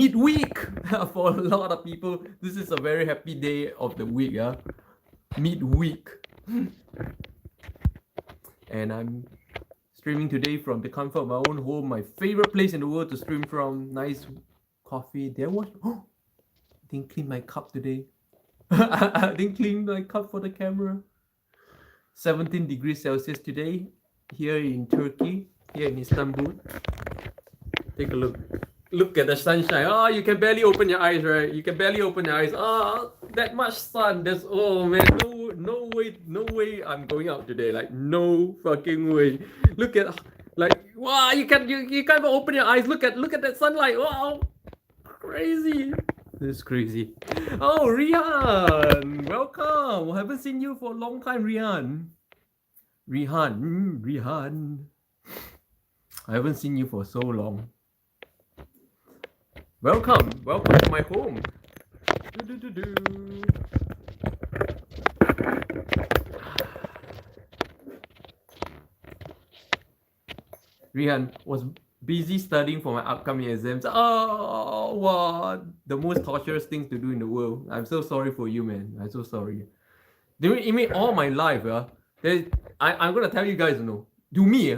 midweek for a lot of people. This is a very happy day of the week, yeah. Midweek. And I'm streaming today from the comfort of my own home, my favorite place in the world to stream from. Nice coffee. Did I watch? Oh, I didn't clean my cup today. I didn't clean my cup for the camera. 17 degrees Celsius today here in Turkey, here in Istanbul. Take a look. Look at the sunshine. Oh, you can barely open your eyes, right? You can barely open your eyes. Oh, that much sun. There's oh man, no way I'm going out today. Like no fucking way. Look at like wow, you can't even open your eyes. Look at that sunlight. Wow, crazy. This is crazy. Oh, Rihan, welcome. I haven't seen you for a long time, Rihan. Rihan. I haven't seen you for so long. Welcome to my home. Rihan was busy studying for my upcoming exams. Oh, what the most torturous things to do in the world. I'm so sorry for you, man. I'm so sorry. You mean all my life, I'm gonna tell you guys, to me,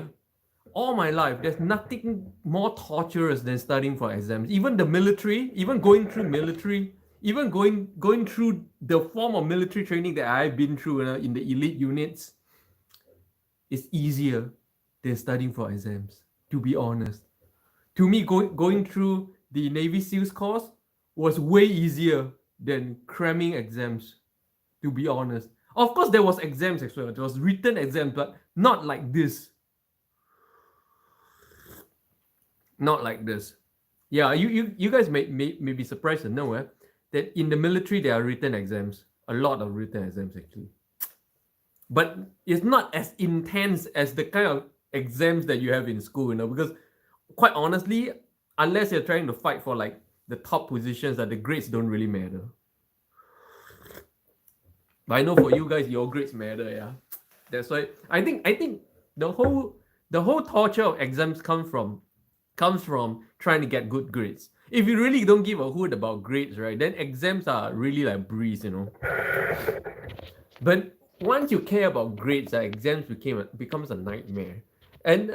all my life, there's nothing more torturous than studying for exams. Even the military, even going through military, even going through the form of military training that I've been through in the elite units, is easier than studying for exams. To be honest, to me, going through the Navy SEALs course was way easier than cramming exams. To be honest, of course, there was exams as well. There was written exams, but not like this. Not like this. Yeah, you guys may be surprised to know that in the military there are written exams. A lot of written exams actually. But it's not as intense as the kind of exams that you have in school, because quite honestly, unless you're trying to fight for like the top positions, that the grades don't really matter. But I know for you guys, your grades matter, yeah. That's why I think the whole torture of exams comes from trying to get good grades. If you really don't give a hoot about grades, right, then exams are really like breeze, But once you care about grades, exams becomes a nightmare, and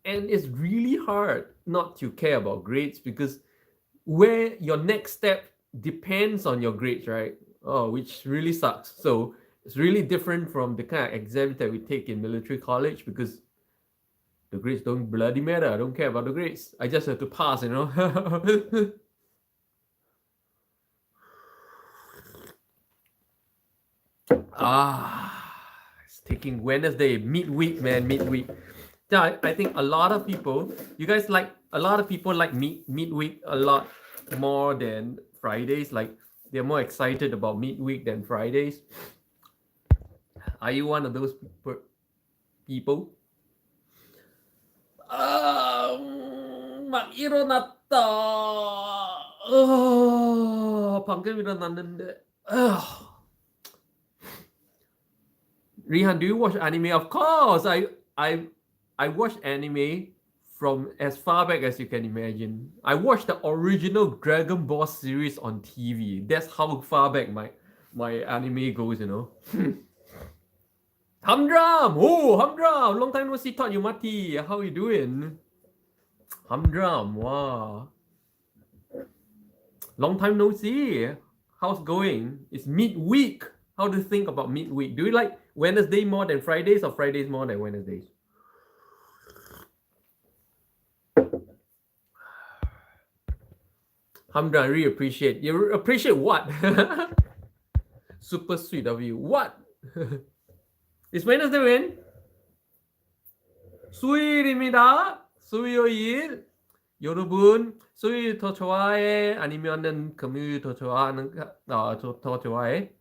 it's really hard not to care about grades, because where your next step depends on your grades, right? Oh, which really sucks. So it's really different from the kind of exams that we take in military college, because the grades don't bloody matter. I don't care about the grades. I just have to pass, It's taking Wednesday, midweek, man, midweek. Yeah, I think a lot of people like midweek a lot more than Fridays. Like they're more excited about midweek than Fridays. Are you one of those people? 막 일어났다. 방금 일어났는데. Rihan, do you watch anime? Of course, I watch anime from as far back as you can imagine. I watched the original Dragon Ball series on TV. That's how far back my anime goes, Hamdram! Oh, Hamdram! Long time no see, thought you mati. How you doing? Hamdram, wow. Long time no see. How's going? It's midweek. How do you think about midweek? Do you like Wednesday more than Fridays or Fridays more than Wednesdays? Hamdram, I really appreciate. You appreciate what? Super sweet of you. What? It's Wednesday when? 수요일입니다. 수요일. 여러분, 수요일 더 좋아해? 아니면은 금요일 더 좋아하는 더 좋아해?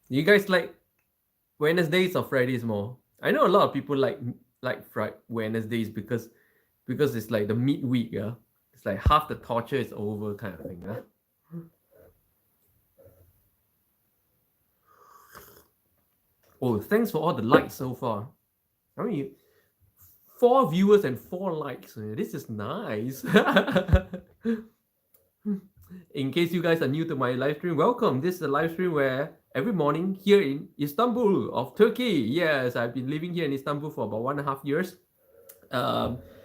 You guys like Wednesdays or Fridays more? I know a lot of people like Wednesdays because it's like the midweek, yeah. It's like half the torture is over kind of thing, yeah. Oh, thanks for all the likes so far. I mean, 4 viewers and 4 likes. This is nice. In case you guys are new to my live stream, welcome. This is a live stream where every morning here in Istanbul of Turkey. Yes, I've been living here in Istanbul for about 1.5 years.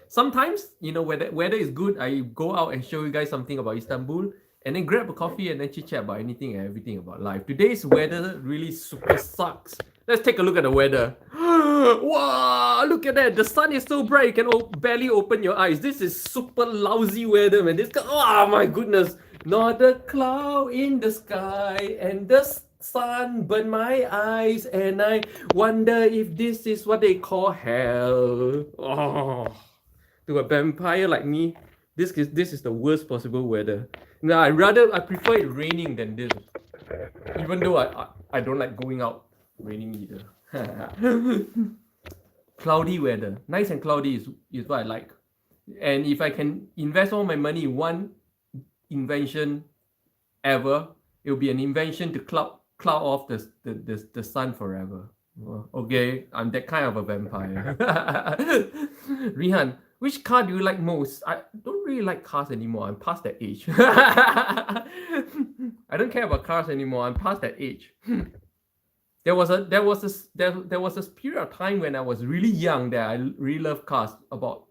Sometimes, when the weather is good, I go out and show you guys something about Istanbul and then grab a coffee and then chit chat about anything and everything about life. Today's weather really super sucks. Let's take a look at the weather. Wow, look at that. The sun is so bright you can barely open your eyes. This is super lousy weather, man. Oh my goodness. Not a cloud in the sky and the sun burn my eyes and I wonder if this is what they call hell. Oh, to a vampire like me, this is the worst possible weather. Now I prefer it raining than this. Even though I don't like going out raining either. Cloudy weather, nice and cloudy is what I like. And if I can invest all my money in one invention ever, it will be an invention to cloud off the sun forever. Okay, I'm that kind of a vampire. Rihan, which car do you like most? I don't really like cars anymore. I'm past that age. I don't care about cars anymore. I'm past that age. There was a period of time when I was really young that I really loved cars. About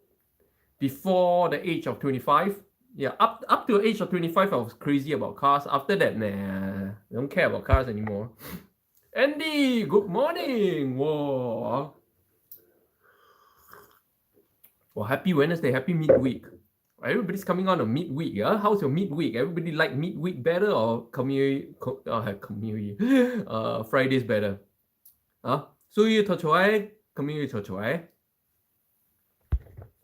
before the age of 25. Yeah, up to the age of 25, I was crazy about cars. After that, nah, I don't care about cars anymore. Andy, good morning. Whoa. Well, happy Wednesday, happy midweek. Everybody's coming on a midweek. How's your midweek? Everybody like midweek better or Fridays better? 수요일 더 좋아해? 금요일 더 좋아해?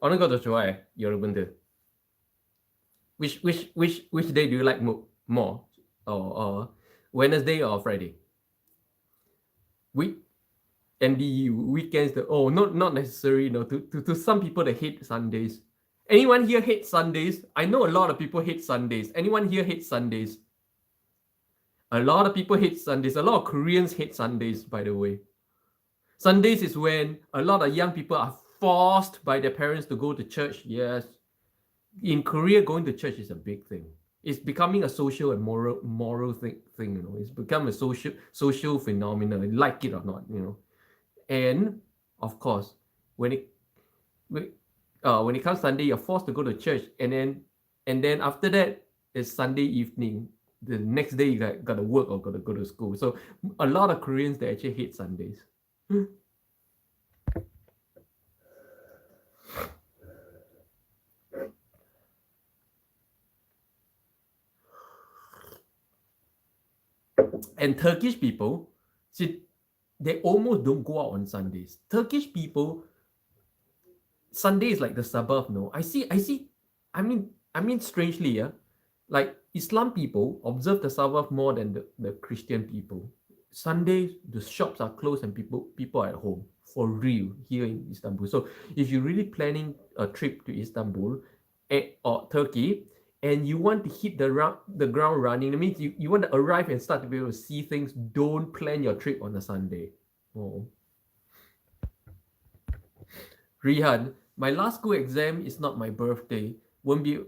어느 거 더 좋아해, 여러분들? Which day do you like more? Or Wednesday or Friday? And the weekends, not necessary. To some people they hate Sundays. Anyone here hate Sundays? I know a lot of people hate Sundays. Anyone here hate Sundays? A lot of people hate Sundays. A lot of Koreans hate Sundays, by the way. Sundays is when a lot of young people are forced by their parents to go to church. Yes. In Korea, going to church is a big thing. It's becoming a social and moral thing. It's become a social phenomenon, like it or not. And of course, when it comes Sunday, you're forced to go to church, and then after that it's Sunday evening. The next day you got to work or got to go to school. So a lot of Koreans, they actually hate Sundays. And Turkish people, see, they almost don't go out on Sundays. Turkish people, Sunday is like the suburb. No, I see. I mean, strangely, like Islam people observe the Sabbath more than the Christian people. Sundays, the shops are closed and people are at home for real here in Istanbul. So if you're really planning a trip to Istanbul or Turkey, and you want to hit the ground running, that means you want to arrive and start to be able to see things, don't plan your trip on a Sunday. Oh. Rihan, my last school exam is not my birthday. Won't be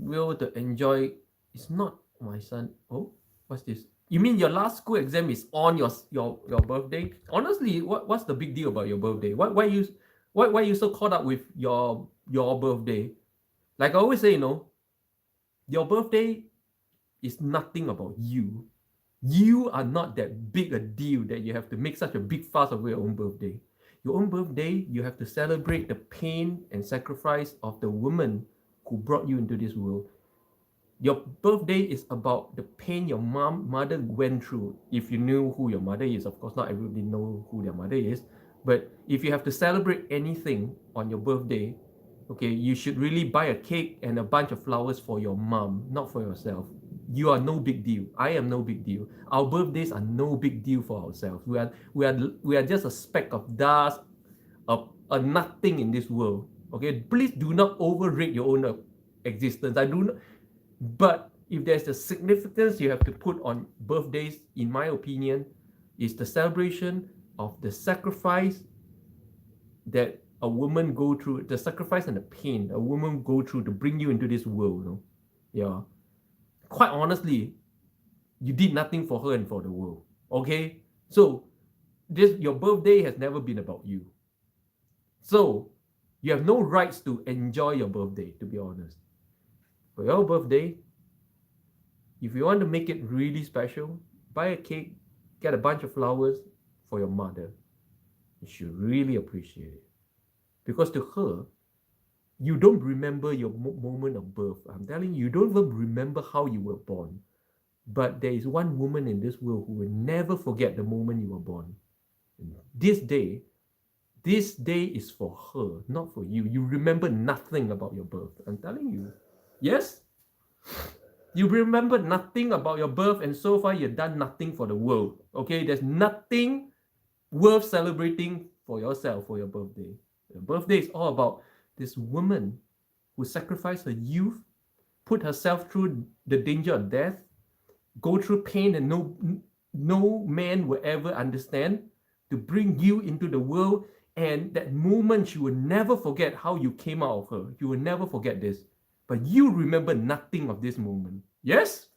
able to enjoy. It's not my son. Oh, what's this? You mean your last school exam is on your birthday? Honestly, what's the big deal about your birthday? Why you so caught up with your birthday? Like I always say, your birthday is nothing about you. You are not that big a deal that you have to make such a big fuss over your own birthday. Your own birthday, you have to celebrate the pain and sacrifice of the woman who brought you into this world. Your birthday is about the pain your mother went through. If you knew who your mother is, of course, not everybody know who their mother is. But if you have to celebrate anything on your birthday, okay, you should really buy a cake and a bunch of flowers for your mom, not for yourself. You are no big deal. I am no big deal. Our birthdays are no big deal for ourselves. We are just a speck of dust, a nothing in this world. Okay, please do not overrate your own existence. I do not. But if there's a significance you have to put on birthdays, in my opinion, It's the celebration of the sacrifice that a woman go through, the sacrifice and the pain a woman go through to bring you into this world. Yeah. Quite honestly, you did nothing for her and for the world. Okay? So your birthday has never been about you. So you have no rights to enjoy your birthday, to be honest. For your birthday, if you want to make it really special, buy a cake, get a bunch of flowers for your mother. You should really appreciate it. Because to her, you don't remember your moment of birth. I'm telling you, you don't even remember how you were born. But there is one woman in this world who will never forget the moment you were born. This day is for her, not for you. You remember nothing about your birth. I'm telling you. Yes? You remember nothing about your birth, and so far you've done nothing for the world. Okay? There's nothing worth celebrating for yourself for your birthday. Your birthday is all about this woman who sacrificed her youth, put herself through the danger of death, go through pain and no man will ever understand, to bring you into the world. And that moment, she will never forget how you came out of her. You will never forget this. But you remember nothing of this moment. Yes?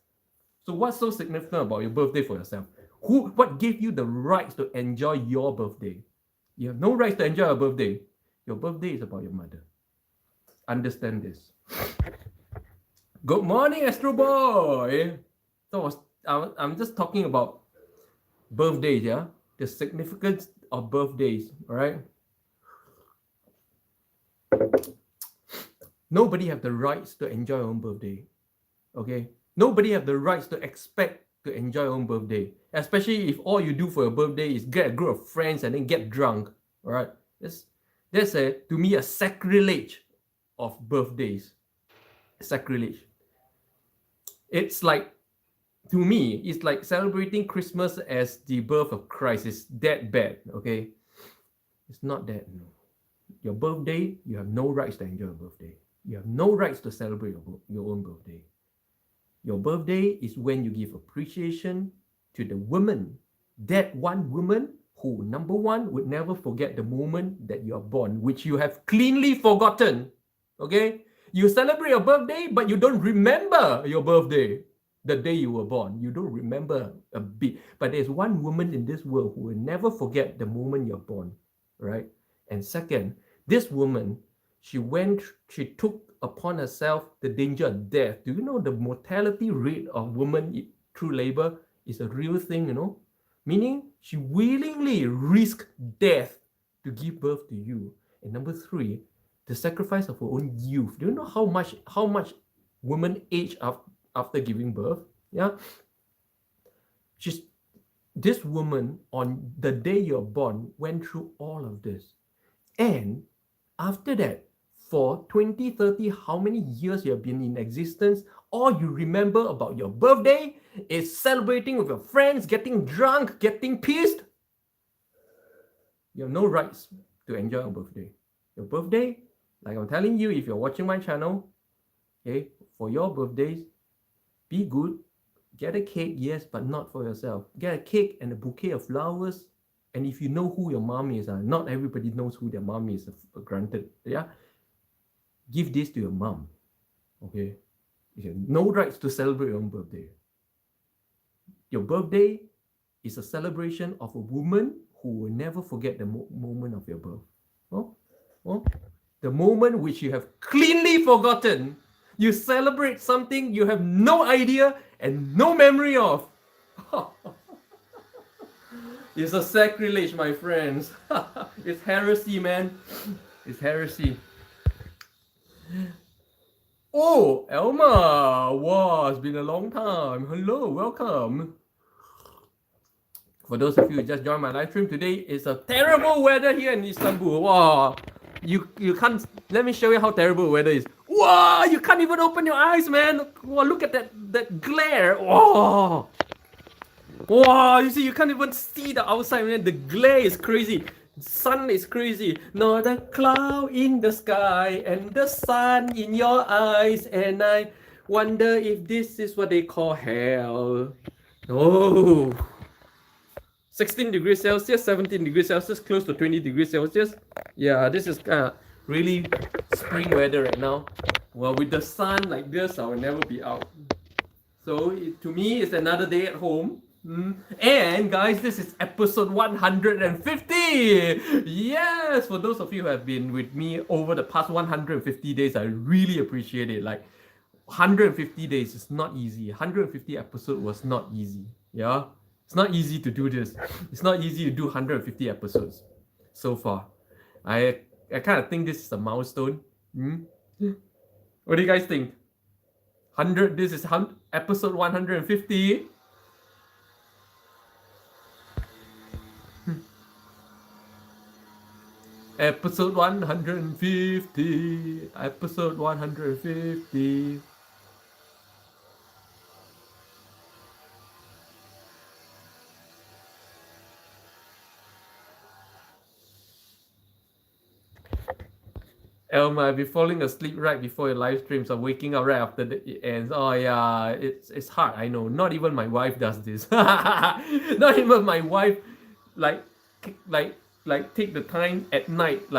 So what's so significant about your birthday for yourself? What gave you the rights to enjoy your birthday? You have no rights to enjoy your birthday. Your birthday is about your mother. Understand this. Good morning, Astro Boy. So I'm just talking about birthdays, yeah? The significance of birthdays, all right? Nobody have the rights to enjoy your own birthday, okay? Nobody have the rights to expect to enjoy your own birthday, especially if all you do for your birthday is get a group of friends and then get drunk, all right? That's to me, a sacrilege of birthdays. Sacrilege. It's like, to me, it's like celebrating Christmas as the birth of Christ. It's that bad, okay? It's not that, no. Your birthday, you have no rights to enjoy your birthday. You have no rights to celebrate your own birthday. Your birthday is when you give appreciation to the woman, that one woman who, number one, would never forget the moment that you are born, which you have cleanly forgotten, okay? You celebrate your birthday, but you don't remember your birthday, the day you were born. You don't remember a bit. But there's one woman in this world who will never forget the moment you're born, right? And second, this woman, she took upon herself the danger of death. Do you know the mortality rate of women through labor is a real thing, you know? Meaning she willingly risked death to give birth to you. And number three, the sacrifice of her own youth. Do you know how much women age after giving birth? Yeah. This woman, on the day you're born, went through all of this. And after that, for 20, 30, how many years you have been in existence, all you remember about your birthday is celebrating with your friends, getting drunk, getting pissed. You have no rights to enjoy your birthday. Your birthday, like I'm telling you, if you're watching my channel, okay, for your birthdays, be good. Get a cake, yes, but not for yourself. Get a cake and a bouquet of flowers. And if you know who your mom is, not everybody knows who their mom is, granted, yeah? Give this to your mom, okay? You have no rights to celebrate your own birthday. Your birthday is a celebration of a woman who will never forget the moment of your birth. The moment which you have cleanly forgotten. You celebrate something you have no idea and no memory of. It's a sacrilege, my friends. It's heresy, man. It's heresy. Oh, Elma. Wow, it's been a long time. Hello, welcome. For those of you who just joined my live stream, today is a terrible weather here in Istanbul. Wow. You can't, let me show you how terrible the weather is. Wow, you can't even open your eyes, man. Wow, look at that glare. Wow. Wow, you see, you can't even see the outside, man. The glare is crazy. Sun is crazy. Not a cloud in the sky and the sun in your eyes. And I wonder if this is what they call hell. Oh. 16 degrees Celsius, 17 degrees Celsius, close to 20 degrees Celsius. Yeah, this is kind of really spring weather right now. Well, with the sun like this, I will never be out. So to me, it's another day at home. And guys, this is episode 150. Yes, for those of you who have been with me over the past 150 days, I really appreciate it. Like 150 days is not easy. 150 episode was not easy. Yeah, it's not easy to do this. It's not easy to do 150 episodes so far. I kind of think this is a milestone. What do you guys think? 100. This is episode 150. Episode 150. Episode 150. Elma, I'll be falling asleep right before your live streams or waking up right after it ends. Oh yeah, it's hard. I know. Not even my wife does this. Not even my wife, like take the time at night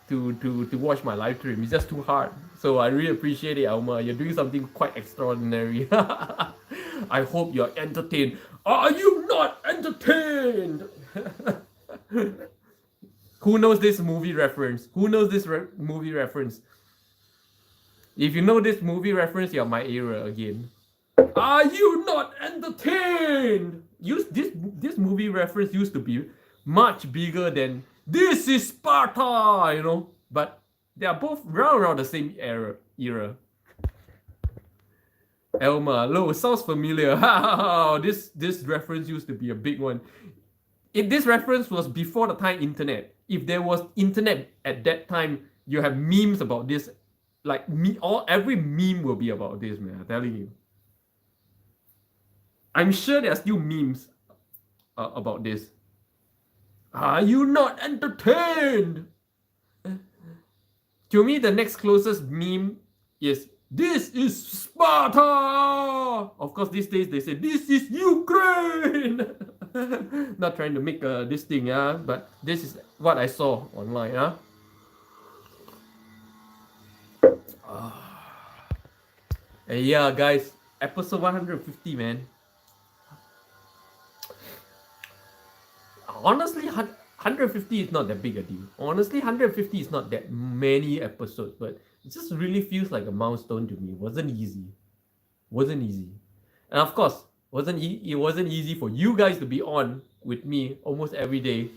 to watch my live stream. It's just too hard. So I really appreciate it, Elma. You're doing something quite extraordinary. I hope you're entertained. Are you not entertained? Who knows this movie reference? Who knows this movie reference? If you know this movie reference, you're my era again. Are you not entertained? This movie reference used to be much bigger than This is Sparta, you know. But they are both around the same era. Elma, Lo, sounds familiar. This reference used to be a big one. If this reference was before the time internet, if there was internet at that time, you have memes about this. Like every meme will be about this, man. I'm telling you. I'm sure there are still memes about this. Are you not entertained? To me, the next closest meme is This is Sparta. Of course, these days they say this is Ukraine. Not trying to make this thing, yeah, but this is what I saw online, yeah. And yeah, guys, episode 150, man. Honestly, 150 is not that big a deal. Honestly, 150 is not that many episodes, but it just really feels like a milestone to me. It wasn't easy. And of course, it wasn't easy for you guys to be on with me almost every day.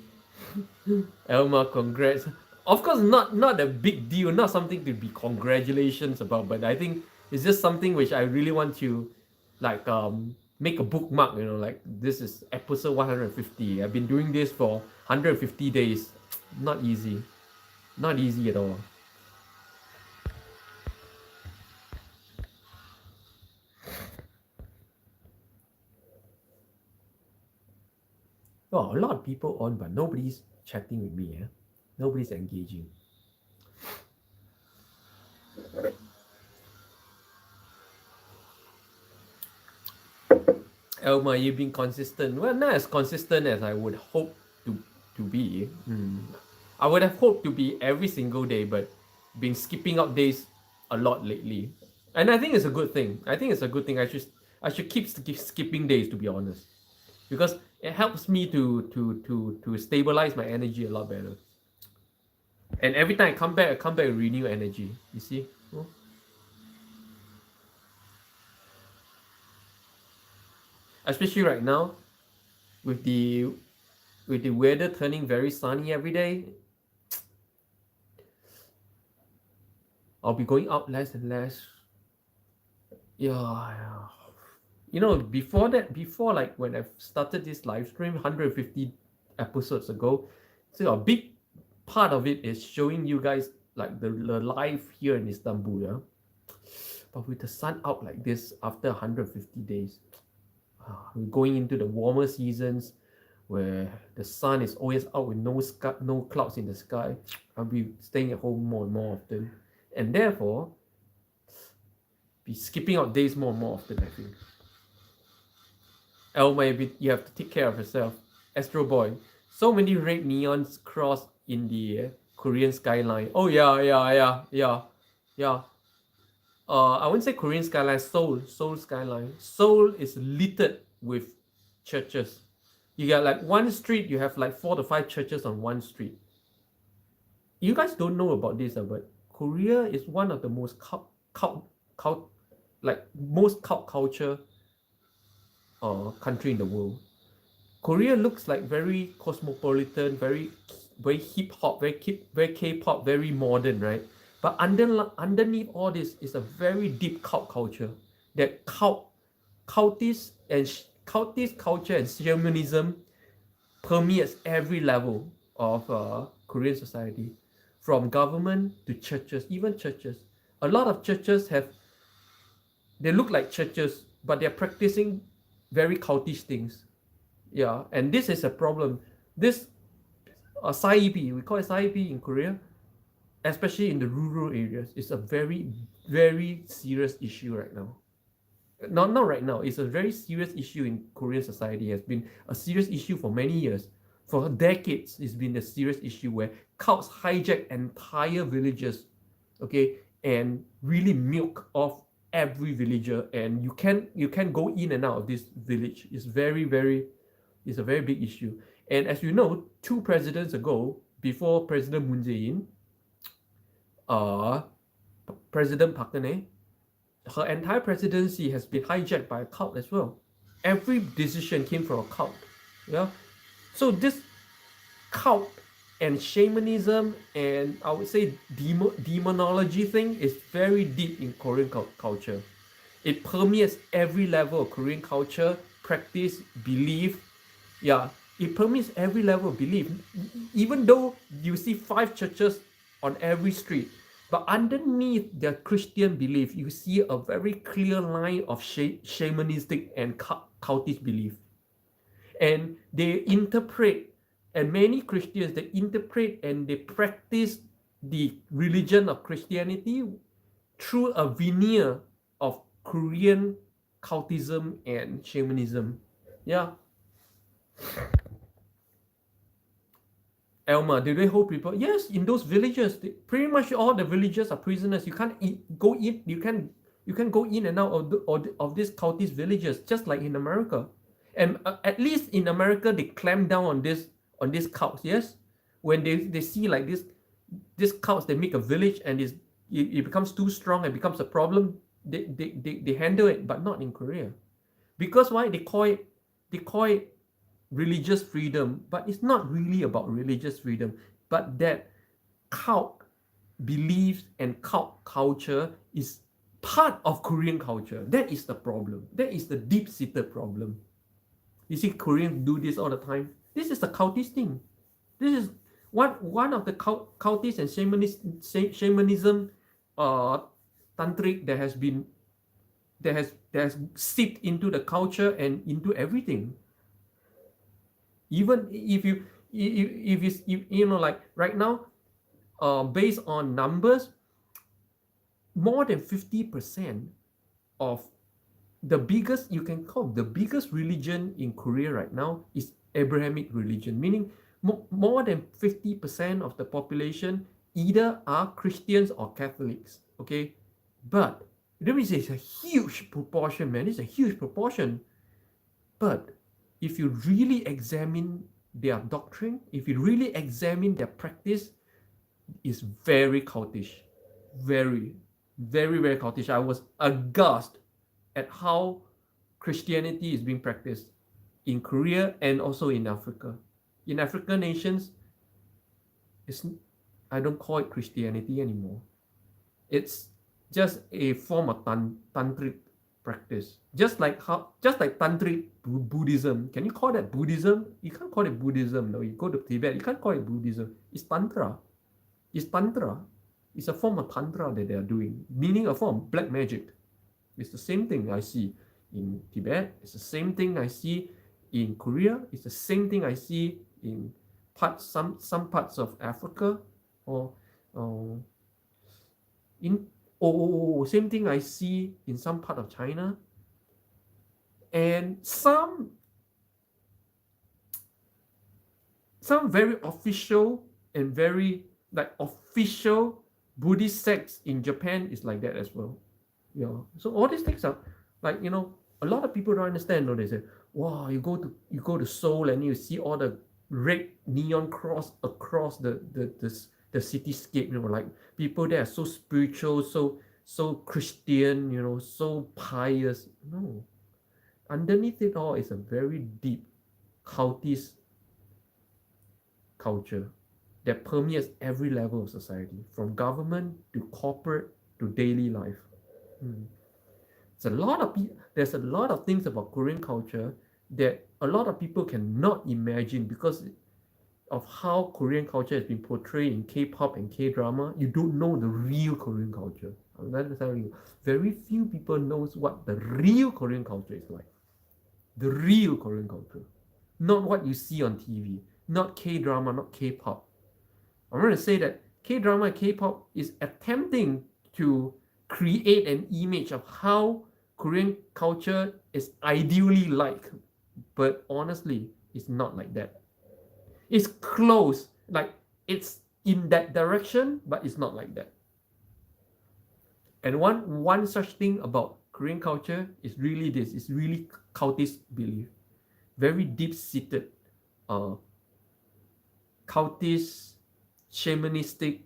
Elma, congrats. Of course, not a big deal, not something to be congratulations about, but I think it's just something which I really want to make a bookmark, you know, like this is episode 150. I've been doing this for 150 days. Not easy at all. Oh, a lot of people on, but nobody's chatting with me. Nobody's engaging. Elma, you've been consistent. Well, not as consistent as I would hope to be. I would have hoped to be every single day, but been skipping out days a lot lately. And I think it's a good thing. I should keep skipping days, to be honest, because it helps me to stabilize my energy a lot better. And every time I come back with renewed energy. You see? Especially right now, with the weather turning very sunny every day, I'll be going out less and less. Yeah. You know, before like when I started this live stream 150 episodes ago, so a big part of it is showing you guys like the life here in Istanbul, yeah. But with the sun out like this after 150 days, we're going into the warmer seasons where the sun is always out with no clouds in the sky. I'll be staying at home more and more often, and therefore be skipping out days more and more often, I think. Elma, you have to take care of yourself. Astro Boy. So many red neons cross in the Korean skyline. Oh yeah. I wouldn't say Korean skyline, Seoul skyline. Seoul is littered with churches. You got like one street, you have like 4 to 5 churches on one street. You guys don't know about this, but Korea is one of the most cult like most cult culture country in the world. Korea looks like very cosmopolitan, very hip hop, very K-pop, very modern, right? But underneath all this is a very deep cult culture. That cultist culture and shamanism permeates every level of Korean society, from government to churches, even churches. A lot of churches they look like churches, but they're practicing very cultish things. Yeah, and this is a problem. This SAIP, we call it SAIP in Korea, especially in the rural areas, is a very, very serious issue right now. Not right now. It's a very serious issue in Korean society. It has been a serious issue for many years. For decades, it's been a serious issue where cults hijack entire villages, okay, and really milk off every villager, and you can go in and out of this village. It's a very big issue. And as you know, 2 presidents ago, before President Moon Jae-in, President Park Geun-hye, her entire presidency has been hijacked by a cult as well. Every decision came from a cult. Yeah. So this cult and shamanism and I would say demonology thing is very deep in Korean culture. It permeates every level of Korean culture, practice, belief. Yeah, it permeates every level of belief. Even though you see 5 churches on every street, but underneath their Christian belief, you see a very clear line of shamanistic and cultish belief. And they interpret, and many Christians, they interpret and they practice the religion of Christianity through a veneer of Korean cultism and shamanism. Yeah. Elma, do they hold people? Yes, in those villages, pretty much all the villages are prisoners. You can't go in. You can go in and out of these cultist villages, just like in America. And at least in America, they clamp down on these cults. Yes, when they see like these cults, they make a village and it becomes too strong and becomes a problem. They handle it, but not in Korea, because why? They call it religious freedom, but it's not really about religious freedom, but that cult beliefs and cult culture is part of Korean culture. That is the problem. That is the deep-seated problem. You see, Koreans do this all the time. This is the cultist thing. This is one of the cultist and shamanism tantric that has seeped into the culture and into everything. Even if you know, like right now, based on numbers, more than 50% of the biggest, you can call the biggest religion in Korea right now is Abrahamic religion, meaning more than 50% of the population either are Christians or Catholics. Okay, but let me say it's a huge proportion, man. It's a huge proportion, but if you really examine their doctrine, if you really examine their practice, it's very cultish. Very, very, very cultish. I was aghast at how Christianity is being practiced in Korea and also in Africa. In African nations, I don't call it Christianity anymore. It's just a form of tantric practice, just like tantric Buddhism. Can you call that Buddhism? You can't call it Buddhism. No, you go to Tibet, you can't call it Buddhism. It's tantra. It's a form of tantra that they are doing, meaning a form of black magic. It's the same thing I see in Tibet. It's the same thing I see in Korea. It's the same thing I see in some parts of Africa, or same thing I see in some part of China, and some some very official and very like official Buddhist sects in Japan is like that as well. Yeah. So all these things are like, a lot of people don't understand. They say, wow, you go to Seoul and you see all the red neon cross across the cityscape, like people there are so spiritual, so Christian, so pious. No. Underneath it all is a very deep cultist culture that permeates every level of society, from government to corporate to daily life. There's a lot of things about Korean culture that a lot of people cannot imagine because of how Korean culture has been portrayed in K-pop and K-drama. You don't know the real Korean culture. I'm telling you, very few people knows what the real Korean culture is like. The real Korean culture, not what you see on TV, not K-drama, not K-pop. I'm going to say that K-drama and K-pop is attempting to create an image of how Korean culture is ideally like, but honestly, it's not like that. It's close, like it's in that direction, but it's not like that. And one such thing about Korean culture is really this: it's really cultist belief, very deep-seated, cultist, shamanistic,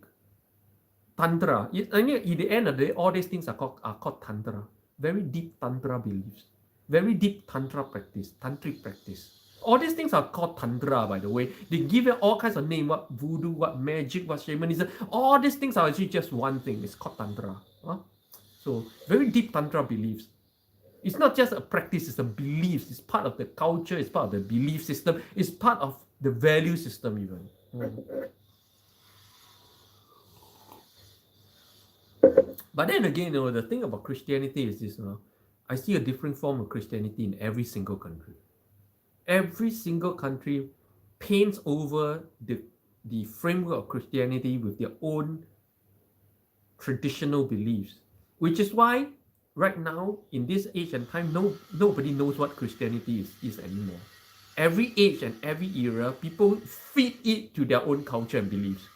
tantra. I mean, in the end of the day, all these things are called tantra. Very deep tantra beliefs, very deep tantra practice, tantric practice. All these things are called tantra, by the way. They give it all kinds of names: what voodoo, what magic, what shamanism. All these things are actually just one thing. It's called tantra. So very deep tantra beliefs. It's not just a practice, it's a belief. It's part of the culture, it's part of the belief system, it's part of the value system even. But then again, the thing about Christianity is this: I see a different form of Christianity in every single country. Every single country paints over the framework of Christianity with their own traditional beliefs, which is why right now in this age and time, nobody knows what Christianity is anymore. Every age and every era, people feed it to their own culture and beliefs,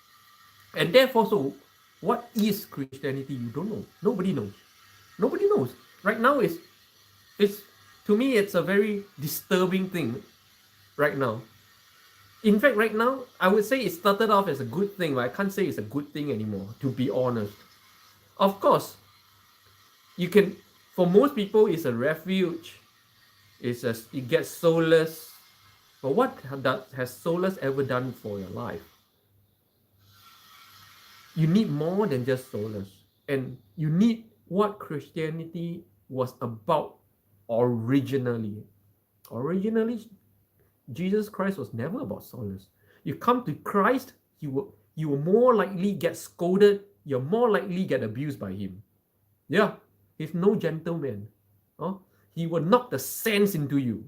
and therefore, so what is Christianity? You don't know. Nobody knows. Nobody knows. Right now, it's to me, it's a very disturbing thing. Right now, in fact, right now, I would say it started off as a good thing, but I can't say it's a good thing anymore. To be honest, of course, you can. For most people, it's a refuge. It gets solace. But what has solace ever done for your life? You need more than just solace, and you need what Christianity was about originally. Originally, Jesus Christ was never about solace. You come to Christ, you will more likely get scolded. You're more likely get abused by him. Yeah, he's no gentleman. He will knock the sense into you.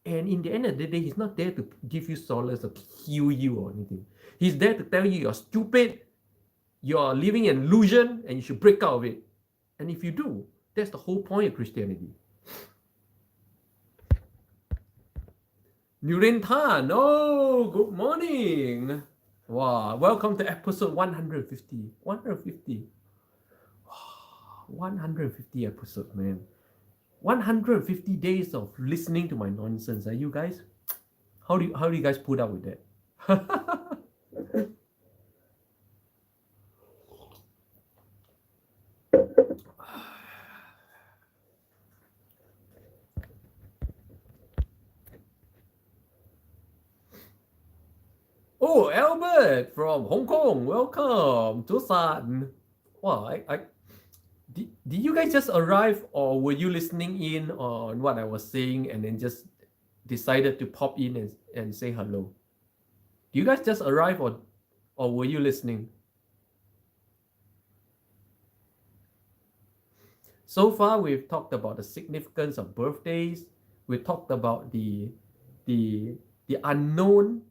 And in the end of the day, he's not there to give you solace or heal you or anything. He's there to tell you you're stupid, you're living an illusion, and you should break out of it. And if you do, that's the whole point of Christianity. Nurin Tan, good morning. Wow, welcome to episode 150. 150. Wow, 150 episodes, man. 150 days of listening to my nonsense. Are you guys? How do you guys put up with that? Oh, Albert from Hong Kong, welcome. Josan. Wow, did you guys just arrive, or were you listening in on what I was saying and then just decided to pop in and say hello? Do you guys just arrive, or were you listening? So far, we've talked about the significance of birthdays. We talked about the unknown,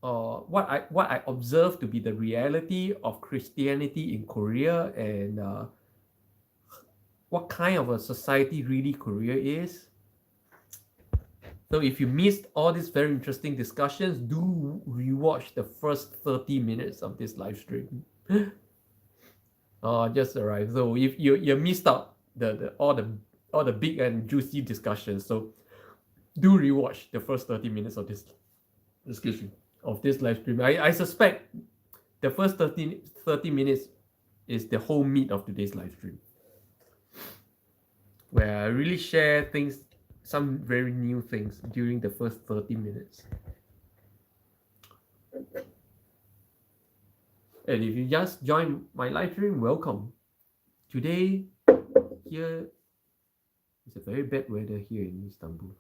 what I observed to be the reality of Christianity in Korea, and what kind of a society really Korea is. So if you missed all these very interesting discussions, do rewatch the first 30 minutes of this live stream. Just arrived. So if you missed out all the big and juicy discussions, so do rewatch the first 30 minutes of this discussion of this live stream. I suspect the first 30 minutes is the whole meat of today's live stream, where I really share things, some very new things during the first 30 minutes. And if you just joined my live stream, welcome. Today, here is a very bad weather here in Istanbul.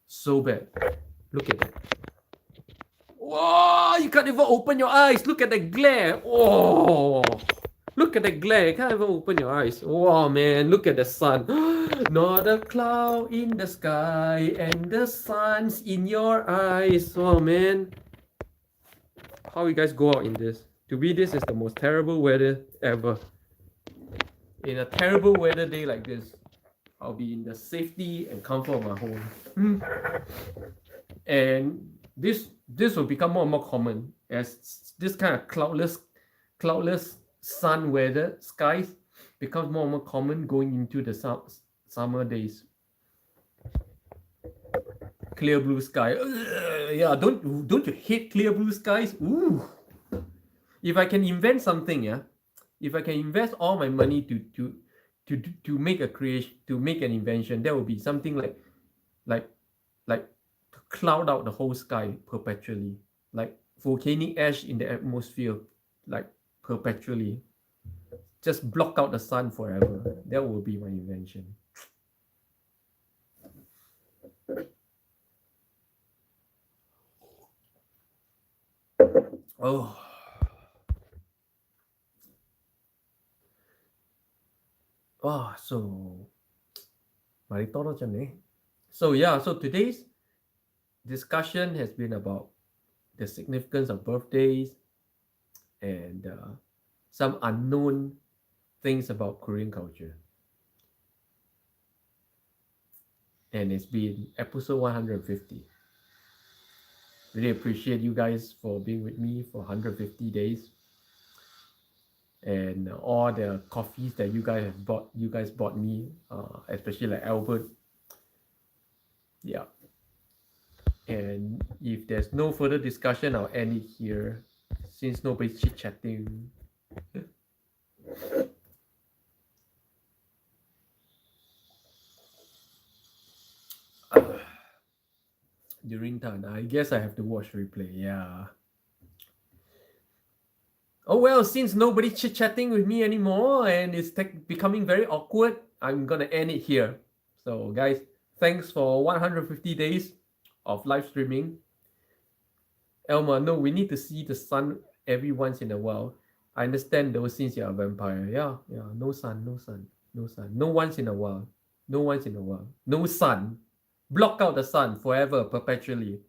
So bad. Look at that. Whoa, you can't even open your eyes. Look at the glare. Oh, look at the glare. You can't even open your eyes. Wow, man, look at the sun. Not a cloud in the sky, and the sun's in your eyes. Oh, man. How you guys go out in this? To me, this is the most terrible weather ever. In a terrible weather day like this, I'll be in the safety and comfort of my home. And this will become more and more common as this kind of cloudless sun weather skies becomes more and more common going into the summer days. Clear blue sky. Yeah, don't you hate clear blue skies? Ooh. If I can invent something, yeah, if I can invest all my money to make a creation, to make an invention, that would be something like to cloud out the whole sky perpetually, like volcanic ash in the atmosphere, like perpetually, just block out the sun forever. That will be my invention. Oh. So yeah, so today's discussion has been about the significance of birthdays and some unknown things about Korean culture. And it's been episode 150. Really appreciate you guys for being with me for 150 days. And all the coffees that you guys bought me, especially like Albert. Yeah. And if there's no further discussion, I'll end it here, since nobody's chit-chatting. During time, I guess I have to watch replay. Yeah. Oh well, since nobody's chit-chatting with me anymore and it's becoming very awkward, I'm gonna end it here. So guys, thanks for 150 days of live streaming. Elma, no, we need to see the sun every once in a while. I understand though, since you're a vampire. Yeah, no sun. No once in a while. No sun. Block out the sun forever, perpetually.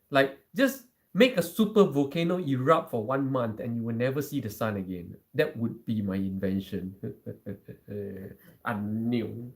Like, just make a super volcano erupt for 1 month and you will never see the sun again. That would be my invention. I knew.